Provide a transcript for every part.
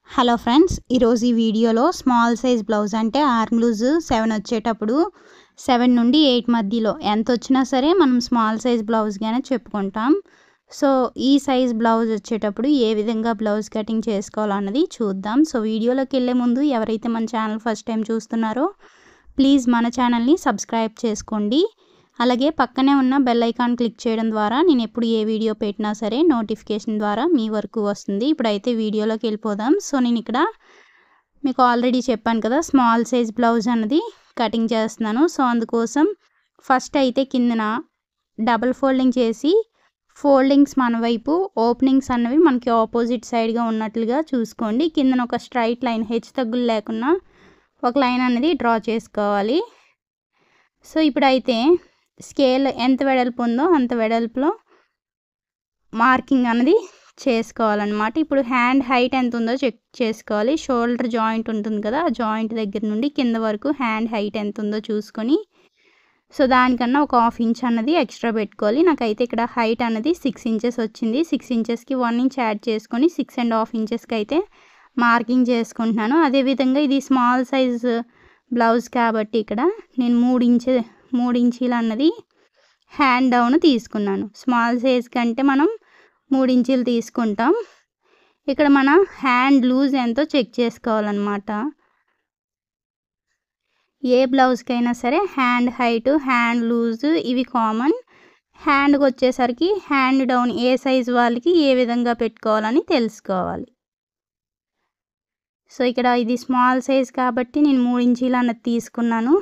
Hello friends, ఈరోజు ఈ వీడియోలో స్మాల్ సైజ్ బ్లౌజ్ అంటే ఆర్మ్ లూజ్ 7 వచ్చేటప్పుడు 7 నుండి 8 మధ్యలో ఎంత వచ్చినా సరే మనం స్మాల్ సైజ్ బ్లౌజ్గానే చెప్పుకుంటాం. సో ఈ సైజ్ బ్లౌజ్ వచ్చేటప్పుడు ఏ విధంగా బ్లౌజ్ కటింగ్ చేసుకోవాలన్నది చూద్దాం. సో వీడియోలోకి వెళ్ళే ముందు ఎవరైతే మన ఛానల్ ఫస్ట్ టైం చూస్తున్నారో ప్లీజ్ మన ఛానల్ని సబ్స్క్రైబ్ చేసుకోండి. అలాగే పక్కనే ఉన్న బెల్ ఐకాన్ క్లిక్ చేయడం ద్వారా నేను ఎప్పుడు ఏ వీడియో పెట్టినా సరే నోటిఫికేషన్ ద్వారా మీ వరకు వస్తుంది. ఇప్పుడైతే వీడియోలోకి వెళ్ళిపోదాం. సో నేను ఇక్కడ మీకు ఆల్రెడీ చెప్పాను కదా, స్మాల్ సైజ్ బ్లౌజ్ అన్నది కటింగ్ చేస్తున్నాను. సో అందుకోసం ఫస్ట్ అయితే కిందన డబుల్ ఫోల్డింగ్ చేసి ఫోల్డింగ్స్ మన వైపు, ఓపెనింగ్స్ అన్నవి మనకి ఆపోజిట్ సైడ్గా ఉన్నట్లుగా చూసుకోండి. కిందన ఒక స్ట్రైట్ లైన్, హెచ్చు తగ్గులు లేకుండా ఒక లైన్ అనేది డ్రా చేసుకోవాలి. సో ఇప్పుడైతే స్కేల్ ఎంత వెడల్పు ఉందో అంత వెడల్పులో మార్కింగ్ అనేది చేసుకోవాలన్నమాట. ఇప్పుడు హ్యాండ్ హైట్ ఎంత ఉందో చెక్ చేసుకోవాలి. షోల్డర్ జాయింట్ ఉంటుంది కదా, ఆ జాయింట్ దగ్గర నుండి కింద వరకు హ్యాండ్ హైట్ ఎంత ఉందో చూసుకొని, సో దానికన్నా ఒక 1/2 ఇంచ్ అన్నది ఎక్స్ట్రా పెట్టుకోవాలి. నాకైతే ఇక్కడ హైట్ అనేది 6 ఇంచెస్ వచ్చింది. 6 ఇంచెస్కి 1 ఇంచ్ యాడ్ చేసుకొని 6.5 ఇంచెస్కి అయితే మార్కింగ్ చేసుకుంటున్నాను. అదేవిధంగా ఇది స్మాల్ సైజ్ బ్లౌజ్ కాబట్టి ఇక్కడ నేను 3 ఇంచీలు అన్నది హ్యాండ్ డౌన్ తీసుకున్నాను. స్మాల్ సైజ్ కంటే మనం 3 ఇంచీలు తీసుకుంటాం. ఇక్కడ మన హ్యాండ్ లూజ్ ఎంతో చెక్ చేసుకోవాలన్నమాట. ఏ బ్లౌజ్కైనా సరే హ్యాండ్ హైట్, హ్యాండ్ లూజ్ ఇవి కామన్. హ్యాండ్కి వచ్చేసరికి హ్యాండ్ డౌన్ ఏ సైజ్ వాళ్ళకి ఏ విధంగా పెట్టుకోవాలని తెలుసుకోవాలి. సో ఇక్కడ ఇది స్మాల్ సైజ్ కాబట్టి నేను 3 ఇంచీలు అన్నది తీసుకున్నాను.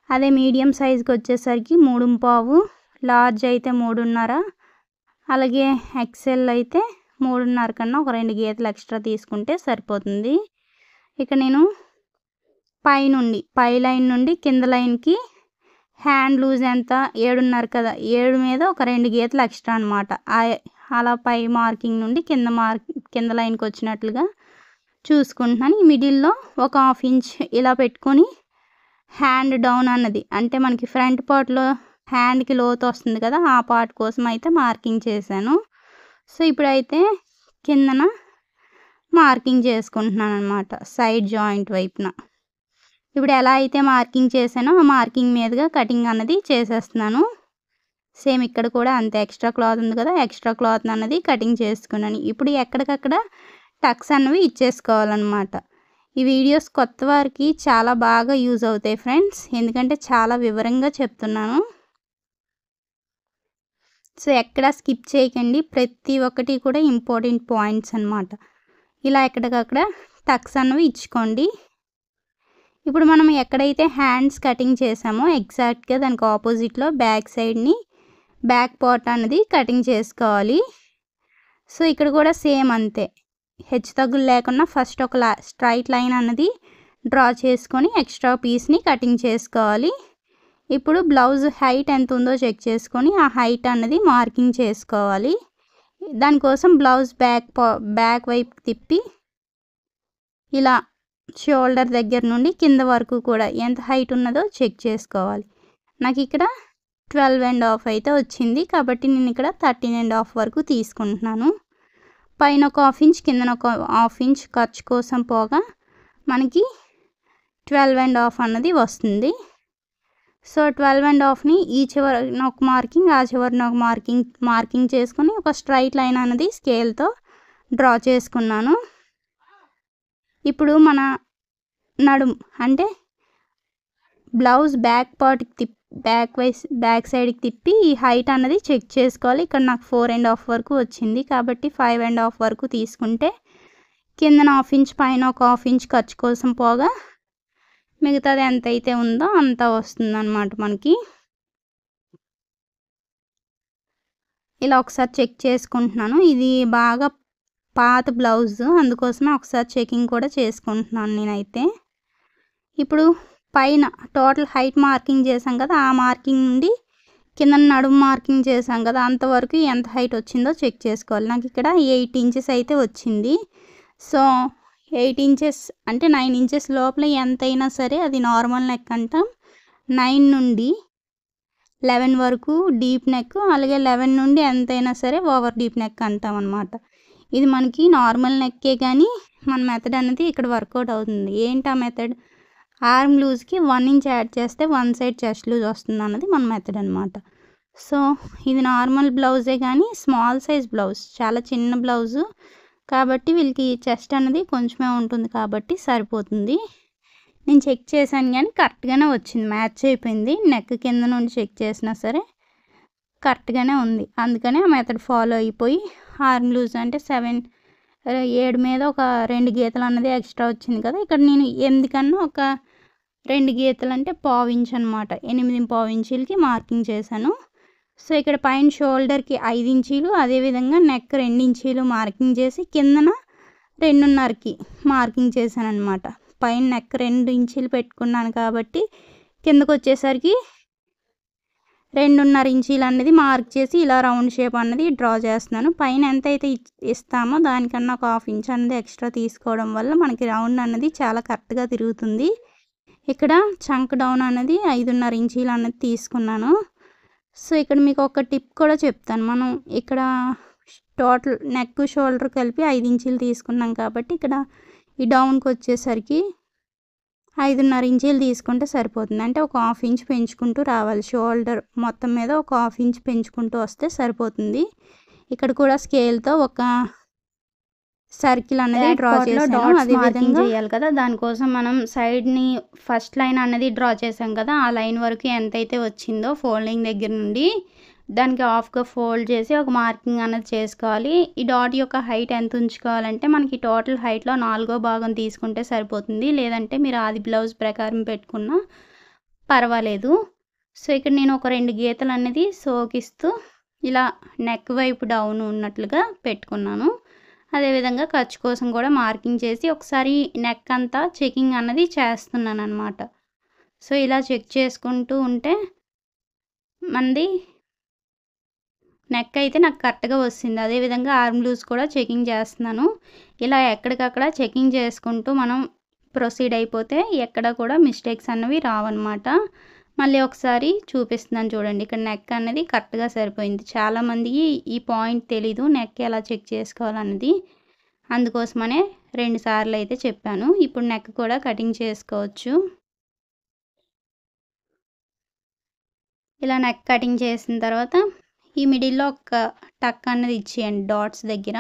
అదే మీడియం సైజ్కి వచ్చేసరికి 3.5, లార్జ్ అయితే 3.5, అలాగే ఎక్సెల్ అయితే 3.5 కన్నా ఒక 2 గీతలు ఎక్స్ట్రా తీసుకుంటే సరిపోతుంది. ఇక నేను పై లైన్ నుండి కింద లైన్కి హ్యాండ్ లూజ్ ఎంత 7.5 కదా, 7 మీద ఒక 2 గీతలు ఎక్స్ట్రా అనమాట. అలా పై మార్కింగ్ నుండి కింద లైన్కి వచ్చినట్లుగా చూసుకుంటున్నాను. ఈ మిడిల్లో ఒక 1/2 ఇంచ్ ఇలా పెట్టుకొని హ్యాండ్ డౌన్ అన్నది అంటే మనకి ఫ్రంట్ పార్ట్లో హ్యాండ్కి లోతు వస్తుంది కదా, ఆ పార్ట్ కోసం అయితే మార్కింగ్ చేశాను. సో ఇప్పుడైతే కిందన మార్కింగ్ చేసుకుంటున్నాను అనమాట, సైడ్ జాయింట్ వైపున. ఇప్పుడు ఎలా అయితే మార్కింగ్ చేశానో ఆ మార్కింగ్ మీదుగా కటింగ్ అన్నది చేసేస్తున్నాను. సేమ్ ఇక్కడ కూడా అంతే, ఎక్స్ట్రా క్లాత్ ఉంది కదా, ఎక్స్ట్రా క్లాత్ అన్నది కటింగ్ చేసుకున్నాను. ఇప్పుడు ఎక్కడికక్కడ టక్స్ అన్నవి ఇచ్చేసుకోవాలన్నమాట. ఈ వీడియోస్ కొత్త వారికి చాలా బాగా యూజ్ అవుతాయి ఫ్రెండ్స్, ఎందుకంటే చాలా వివరంగా చెప్తున్నాను. సో ఎక్కడ స్కిప్ చేయకండి, ప్రతి ఒక్కటి కూడా ఇంపార్టెంట్ పాయింట్స్ అన్నమాట. ఇలా ఎక్కడికక్కడ టక్స్ అన్నవి ఇచ్చుకోండి. ఇప్పుడు మనం ఎక్కడైతే హ్యాండ్స్ కటింగ్ చేసామో ఎగ్జాక్ట్గా దానికి ఆపోజిట్లో బ్యాక్ పార్ట్ అన్నది కటింగ్ చేసుకోవాలి. సో ఇక్కడ కూడా సేమ్ అంతే, హెచ్చు తగ్గులు లేకుండా ఫస్ట్ ఒక స్ట్రైట్ లైన్ అన్నది డ్రా చేసుకొని ఎక్స్ట్రా పీస్ని కటింగ్ చేసుకోవాలి. ఇప్పుడు బ్లౌజ్ హైట్ ఎంత ఉందో చెక్ చేసుకొని ఆ హైట్ అన్నది మార్కింగ్ చేసుకోవాలి. దానికోసం బ్లౌజ్ బ్యాక్ వైపు తిప్పి ఇలా షోల్డర్ దగ్గర నుండి కింద వరకు కూడా ఎంత హైట్ ఉన్నదో చెక్ చేసుకోవాలి. నాకు ఇక్కడ 12.5 అయితే వచ్చింది కాబట్టి నేను ఇక్కడ 13.5 వరకు తీసుకుంటున్నాను. పైన ఒక 1/2 ఇంచ్, కిందన ఒక 1/2 ఇంచ్ ఖర్చు కోసం పోగా మనకి 12.5 అన్నది వస్తుంది. సో 12.5ని ఈ చివరన ఒక మార్కింగ్, ఆ చివరన ఒక మార్కింగ్ చేసుకొని ఒక స్ట్రైట్ లైన్ అన్నది స్కేల్తో డ్రా చేసుకున్నాను. ఇప్పుడు మన నడుము అంటే బ్లౌజ్ బ్యాక్ సైడ్కి తిప్పి ఈ హైట్ అన్నది చెక్ చేసుకోవాలి. ఇక్కడ నాకు 4.5 వరకు వచ్చింది కాబట్టి 5.5 వరకు తీసుకుంటే కిందన 1/2 ఇంచ్, పైన ఒక 1/2 ఇంచ్ ఖర్చు కోసం పోగా మిగతాది ఎంత అయితే ఉందో అంత వస్తుంది అన్నమాట మనకి. ఇలా ఒకసారి చెక్ చేసుకుంటున్నాను. ఇది బాగా పాత బ్లౌజ్, అందుకోసమే ఒకసారి చెకింగ్ కూడా చేసుకుంటున్నాను నేనైతే. ఇప్పుడు పైన టోటల్ హైట్ మార్కింగ్ చేసాం కదా, ఆ మార్కింగ్ నుండి కింద నడుము మార్కింగ్ చేసాం కదా, అంతవరకు ఎంత హైట్ వచ్చిందో చెక్ చేసుకోవాలి. నాకు ఇక్కడ 8 ఇంచెస్ అయితే వచ్చింది. సో 8 ఇంచెస్ అంటే 9 ఇంచెస్ లోపల ఎంతైనా సరే అది నార్మల్ నెక్ అంటాం. 9 నుండి 11 వరకు డీప్ నెక్, అలాగే 11 నుండి ఎంతైనా సరే ఓవర్ డీప్ నెక్ అంటాం అన్నమాట. ఇది మనకి నార్మల్ నెక్కే కానీ మన మెథడ్ అనేది ఇక్కడ వర్కౌట్ అవుతుంది. ఏంటి ఆ మెథడ్? ఆర్మ్ లూజ్కి 1 ఇంచ్ యాడ్ చేస్తే 1 సైడ్ చెస్ట్ లూజ్ వస్తుంది అన్నది మన మెథడ్ అనమాట. సో ఇది నార్మల్ బ్లౌజే కానీ స్మాల్ సైజ్ బ్లౌజ్, చాలా చిన్న బ్లౌజు కాబట్టి వీళ్ళకి చెస్ట్ అనేది కొంచెమే ఉంటుంది కాబట్టి సరిపోతుంది. నేను చెక్ చేశాను కానీ కరెక్ట్గానే వచ్చింది, మ్యాచ్ అయిపోయింది. నెక్ కింద నుండి చెక్ చేసినా సరే కరెక్ట్గానే ఉంది. అందుకనే ఆ మెథడ్ ఫాలో అయిపోయి ఆర్మ్ లూజ్ అంటే 7 మీద ఒక 2 గీతలు అన్నది ఎక్స్ట్రా వచ్చింది కదా, ఇక్కడ నేను 8 కన్నా ఒక 2 గీతలు అంటే 1/4 ఇంచ్ అనమాట, 8.25 ఇంచీలకి మార్కింగ్ చేశాను. సో ఇక్కడ పైన షోల్డర్కి 5 ఇంచీలు, అదేవిధంగా నెక్ 2 ఇంచీలు మార్కింగ్ చేసి కిందన 2.5కి మార్కింగ్ చేశాను అనమాట. పైన నెక్ 2 ఇంచీలు పెట్టుకున్నాను కాబట్టి కిందకు వచ్చేసరికి 2.5 ఇంచీలు అనేది మార్క్ చేసి ఇలా రౌండ్ షేప్ అన్నది డ్రా చేస్తున్నాను. పైన ఎంత అయితే ఇస్తామో దానికన్నా ఒక 1/2 ఇంచ్ అనేది ఎక్స్ట్రా తీసుకోవడం వల్ల మనకి రౌండ్ అన్నది చాలా కరెక్ట్గా తిరుగుతుంది. ఇక్కడ చంక్ డౌన్ అనేది 5.5 ఇంచీలు అన్నది తీసుకున్నాను. సో ఇక్కడ మీకు ఒక టిప్ కూడా చెప్తాను. మనం ఇక్కడ టోటల్ నెక్ షోల్డర్ కలిపి 5 ఇంచీలు తీసుకున్నాం కాబట్టి ఇక్కడ ఈ డౌన్కి వచ్చేసరికి 5.5 ఇంచీలు తీసుకుంటే సరిపోతుంది. అంటే ఒక 1/2 ఇంచ్ పెంచుకుంటూ రావాలి. షోల్డర్ మొత్తం మీద ఒక 1/2 ఇంచ్ పెంచుకుంటూ వస్తే సరిపోతుంది. ఇక్కడ కూడా స్కేల్తో ఒక సర్కిల్ అనేది డ్రా చేసాను. అదే విధంగా చేయాలి కదా, దానికోసం మనం సైడ్ని ఫస్ట్ లైన్ అనేది డ్రా చేసాం కదా, ఆ లైన్ వరకు ఎంతైతే వచ్చిందో ఫోల్డింగ్ దగ్గర నుండి దానికి హాఫ్గా ఫోల్డ్ చేసి ఒక మార్కింగ్ అనేది చేసుకోవాలి. ఈ డాట్ యొక్క హైట్ ఎంత ఉంచుకోవాలంటే మనకి టోటల్ హైట్లో 4వ భాగం తీసుకుంటే సరిపోతుంది, లేదంటే మీరు ఆది బ్లౌజ్ ప్రకారం పెట్టుకున్నా పర్వాలేదు. సో ఇక్కడ నేను ఒక 2 గీతలు అనేది సోకిస్తూ ఇలా నెక్ వైపు డౌన్ ఉన్నట్లుగా పెట్టుకున్నాను. అదేవిధంగా ఖర్చు కోసం కూడా మార్కింగ్ చేసి ఒకసారి నెక్ అంతా చెకింగ్ అన్నది చేస్తున్నాను అనమాట. సో ఇలా చెక్ చేసుకుంటూ ఉంటే మనది నెక్ అయితే నాకు కరెక్ట్గా వస్తుంది. అదేవిధంగా ఆర్మ్ లూజ్ కూడా చెకింగ్ చేస్తున్నాను. ఇలా ఎక్కడికక్కడ చెకింగ్ చేసుకుంటూ మనం ప్రొసీడ్ అయిపోతే ఎక్కడ కూడా మిస్టేక్స్ అన్నవి రావన్నమాట. మళ్ళీ ఒకసారి చూపిస్తున్నాను చూడండి. ఇక్కడ నెక్ అనేది కరెక్ట్గా సరిపోయింది. చాలామందికి ఈ పాయింట్ తెలీదు, నెక్ ఎలా చెక్ చేసుకోవాలన్నది. అందుకోసమనే 2 సార్లు అయితే చెప్పాను. ఇప్పుడు నెక్ కూడా కటింగ్ చేసుకోవచ్చు. ఇలా నెక్ కటింగ్ చేసిన తర్వాత ఈ మిడిల్లో ఒక టక్ అన్నది ఇచ్చేయండి డాట్స్ దగ్గర.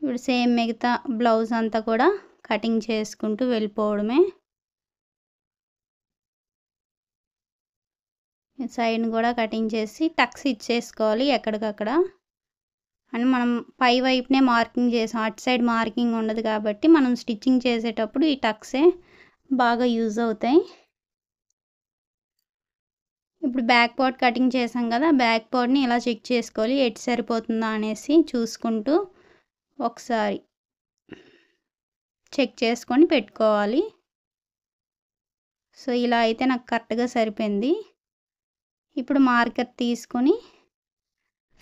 ఇప్పుడు సేమ్ మిగతా బ్లౌజ్ అంతా కూడా కటింగ్ చేసుకుంటూ వెళ్ళిపోవడమే. సైడ్ని కూడా కటింగ్ చేసి టక్స్ ఇచ్చేసుకోవాలి ఎక్కడికక్కడ. అని మనం పై వైపునే మార్కింగ్ చేసాం, అటు సైడ్ మార్కింగ్ ఉండదు కాబట్టి మనం స్టిచ్చింగ్ చేసేటప్పుడు ఈ టక్సే బాగా యూజ్ అవుతాయి. ఇప్పుడు బ్యాక్ పార్ట్ కటింగ్ చేసాం కదా, బ్యాక్ పార్ట్ని ఇలా చెక్ చేసుకోవాలి ఎటు సరిపోతుందా అనేసి చూసుకుంటూ ఒకసారి చెక్ చేసుకొని పెట్టుకోవాలి. సో ఇలా అయితే నాకు కరెక్ట్గా సరిపోయింది. ఇప్పుడు మార్కర్ తీసుకొని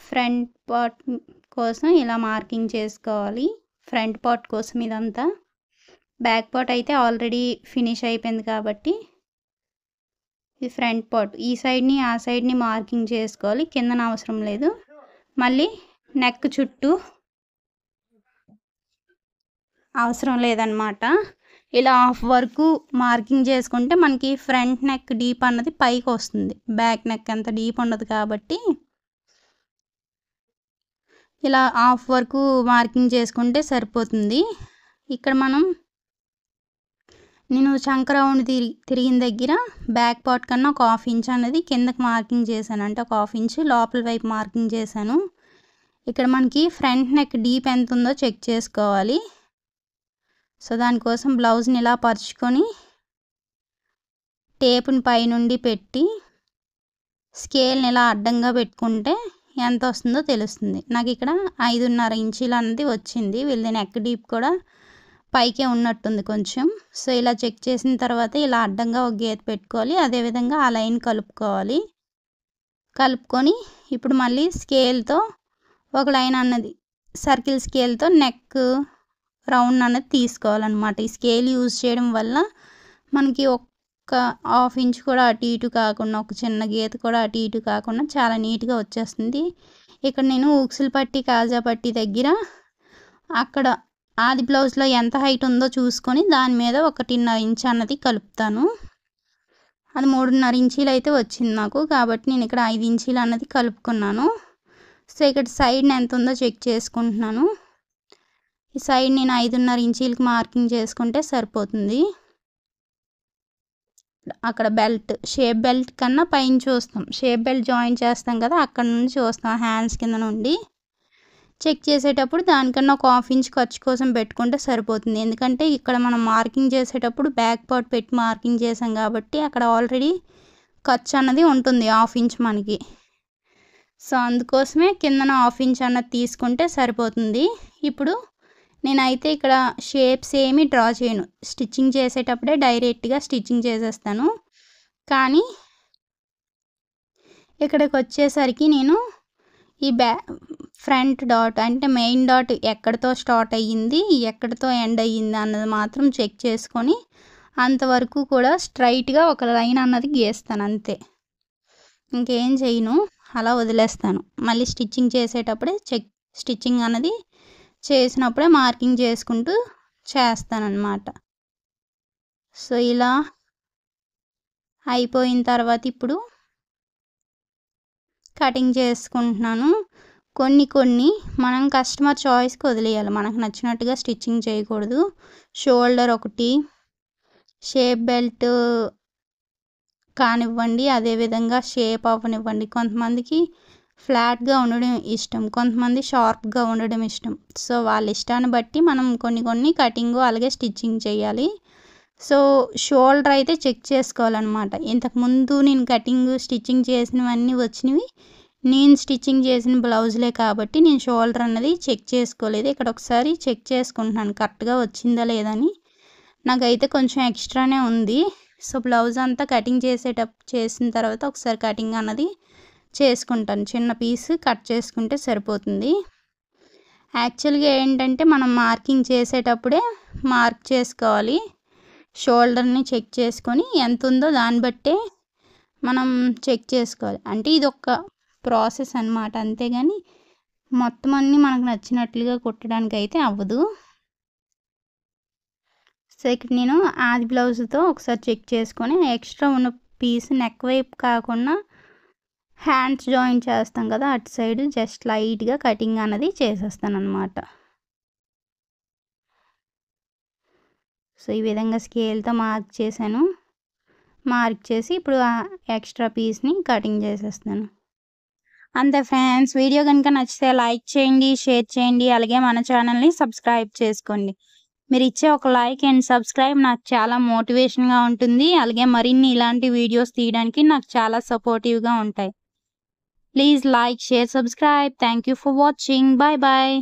ఫ్రంట్ పార్ట్ కోసం ఇలా మార్కింగ్ చేసుకోవాలి. ఫ్రంట్ పార్ట్ కోసం ఇదంతా. బ్యాక్ పార్ట్ అయితే ఆల్రెడీ ఫినిష్ అయిపోయింది కాబట్టి ఇది ఫ్రంట్ పార్ట్. ఈ సైడ్ని ఆ సైడ్ని మార్కింగ్ చేసుకోవాలి, కిందన అవసరం లేదు. మళ్ళీ నెక్ చుట్టూ అవసరం లేదన్నమాట. ఇలా హాఫ్ వరకు మార్కింగ్ చేసుకుంటే మనకి ఫ్రంట్ నెక్ డీప్ అన్నది పైకి వస్తుంది, బ్యాక్ నెక్ అంత డీప్ ఉండదు కాబట్టి ఇలా హాఫ్ వరకు మార్కింగ్ చేసుకుంటే సరిపోతుంది. ఇక్కడ నేను చంక రౌండ్ తిరిగిన దగ్గర బ్యాక్ పార్ట్ కన్నా ఒక 1/2 ఇంచ్ అనేది కిందకి మార్కింగ్ చేశాను, అంటే ఒక 1/2 ఇంచ్ లోపల వైపు మార్కింగ్ చేశాను. ఇక్కడ మనకి ఫ్రంట్ నెక్ డీప్ ఎంత ఉందో చెక్ చేసుకోవాలి. సో దానికోసం బ్లౌజ్ని ఇలా పరుచుకొని టేపుని పైనుండి పెట్టి స్కేల్ని ఇలా అడ్డంగా పెట్టుకుంటే ఎంత వస్తుందో తెలుస్తుంది. నాకు ఇక్కడ 5.5 ఇంచీలు అనేది వచ్చింది. వీళ్ళది నెక్ డీప్ కూడా పైకే ఉన్నట్టుంది కొంచెం. సో ఇలా చెక్ చేసిన తర్వాత ఇలా అడ్డంగా ఒక గీత పెట్టుకోవాలి. అదేవిధంగా ఆ లైన్ కలుపుకొని ఇప్పుడు మళ్ళీ స్కేల్తో ఒక లైన్ అన్నది సర్కిల్ స్కేల్తో నెక్ రౌండ్ అన్నది తీసుకోవాలన్నమాట. ఈ స్కేల్ యూజ్ చేయడం వల్ల మనకి ఒక 1/2 ఇంచ్ కూడా అటు ఇటు కాకుండా, ఒక చిన్న గీత కూడా అటు ఇటు కాకుండా చాలా నీట్గా వచ్చేస్తుంది. ఇక్కడ నేను ఉక్సులు పట్టి కాజా పట్టి దగ్గర అక్కడ ఆది బ్లౌజ్లో ఎంత హైట్ ఉందో చూసుకొని దాని మీద 1.5 ఇంచ్ అన్నది కలుపుతాను. అది 3.5 ఇంచీలు అయితే వచ్చింది నాకు, కాబట్టి నేను ఇక్కడ 5 ఇంచీలు అన్నది కలుపుకున్నాను. సో ఇక్కడ సైడ్ని ఎంత ఉందో చెక్ చేసుకుంటున్నాను. ఈ సైడ్ నేను 5.5 ఇంచీలకి మార్కింగ్ చేసుకుంటే సరిపోతుంది. అక్కడ బెల్ట్ షేప్ బెల్ట్ కన్నా పైన చూస్తాం, షేప్ బెల్ట్ జాయిన్ చేస్తాం కదా, అక్కడ నుండి చూస్తాం హ్యాండ్స్ కింద నుండి. చెక్ చేసేటప్పుడు దానికన్నా 1/2 ఇంచ్ ఖర్చు కోసం పెట్టుకుంటే సరిపోతుంది. ఎందుకంటే ఇక్కడ మనం మార్కింగ్ చేసేటప్పుడు బ్యాక్ పార్ట్ పెట్టి మార్కింగ్ చేసాం కాబట్టి అక్కడ ఆల్రెడీ ఖర్చు అన్నది ఉంటుంది 1/2 ఇంచ్ మనకి. సో అందుకోసమే కిందన 1/2 ఇంచ్ అన్నది తీసుకుంటే సరిపోతుంది. ఇప్పుడు నేనైతే ఇక్కడ షేప్స్ ఏమీ డ్రా చేయను, స్టిచ్చింగ్ చేసేటప్పుడే డైరెక్ట్గా స్టిచ్చింగ్ చేసేస్తాను. కానీ ఇక్కడికి వచ్చేసరికి నేను ఈ ఫ్రంట్ డాట్ అంటే మెయిన్ డాట్ ఎక్కడితో స్టార్ట్ అయ్యింది, ఎక్కడితో ఎండ్ అయ్యింది అన్నది మాత్రం చెక్ చేసుకొని అంతవరకు కూడా స్ట్రైట్గా ఒక లైన్ అన్నది గీస్తాను అంతే, ఇంకేం చేయను, అలా వదిలేస్తాను. మళ్ళీ స్టిచ్చింగ్ చేసేటప్పుడే స్టిచ్చింగ్ అన్నది చేసినప్పుడే మార్కింగ్ చేసుకుంటూ చేస్తానన్నమాట. సో ఇలా అయిపోయిన తర్వాత ఇప్పుడు కటింగ్ చేసుకుంటున్నాను. కొన్ని మనం కస్టమర్ చాయిస్కి వదిలేయాలి, మనకు నచ్చినట్టుగా స్టిచ్చింగ్ చేయకూడదు. షోల్డర్ ఒకటి, షేప్ బెల్ట్ కానివ్వండి, అదేవిధంగా షేప్ అవ్వనివ్వండి. కొంతమందికి ఫ్లాట్గా ఉండడం ఇష్టం, కొంతమంది షార్ప్గా ఉండడం ఇష్టం. సో వాళ్ళ ఇష్టాన్ని బట్టి మనం కొన్ని కటింగ్ అలాగే స్టిచ్చింగ్ చేయాలి. సో షోల్డర్ అయితే చెక్ చేసుకోవాలన్నమాట. ఇంతకుముందు నేను కటింగ్ స్టిచ్చింగ్ చేసినవన్నీ వచ్చినవి నేను స్టిచ్చింగ్ చేసిన బ్లౌజులే కాబట్టి నేను షోల్డర్ అన్నది చెక్ చేసుకోలేదు. ఇక్కడ ఒకసారి చెక్ చేసుకుంటున్నాను కరెక్ట్గా వచ్చిందా లేదని. నాకైతే కొంచెం ఎక్స్ట్రానే ఉంది. సో బ్లౌజ్ అంతా కటింగ్ చేసిన తర్వాత ఒకసారి కటింగ్ అన్నది చేసుకుంటాను. చిన్న పీస్ కట్ చేసుకుంటే సరిపోతుంది. యాక్చువల్గా ఏంటంటే మనం మార్కింగ్ చేసేటప్పుడే మార్క్ చేసుకోవాలి. షోల్డర్ని చెక్ చేసుకొని ఎంత ఉందో దాన్ని బట్టే మనం చెక్ చేసుకోవాలి. అంటే ఇది ఒక ప్రాసెస్ అన్నమాట, అంతేగాని మొత్తం అన్నీ మనకు నచ్చినట్లుగా కుట్టడానికి అయితే అవ్వదు. సో ఇక్కడ నేను ఆది బ్లౌజ్తో ఒకసారి చెక్ చేసుకొని ఎక్స్ట్రా ఉన్న పీస్ నెక్ వైపు కాకుండా హ్యాండ్స్ జాయిన్ చేస్తాం కదా అటు సైడ్ జస్ట్ లైట్గా కటింగ్ అన్నది చేసేస్తాను అన్నమాట. సో ఈ విధంగా స్కేల్తో మార్క్ చేశాను. మార్క్ చేసి ఇప్పుడు ఆ ఎక్స్ట్రా పీస్ని కటింగ్ చేసేస్తాను. అంతే ఫ్రెండ్స్, వీడియో కనుక నచ్చితే లైక్ చేయండి, షేర్ చేయండి, అలాగే మన ఛానల్ని సబ్స్క్రైబ్ చేసుకోండి. మీరు ఇచ్చే ఒక లైక్ అండ్ సబ్స్క్రైబ్ నాకు చాలా మోటివేషన్గా ఉంటుంది. అలాగే మరిన్ని ఇలాంటి వీడియోస్ తీయడానికి నాకు చాలా సపోర్టివ్గా ఉంటాయి. Please like, share, subscribe. Thank you for watching. Bye bye.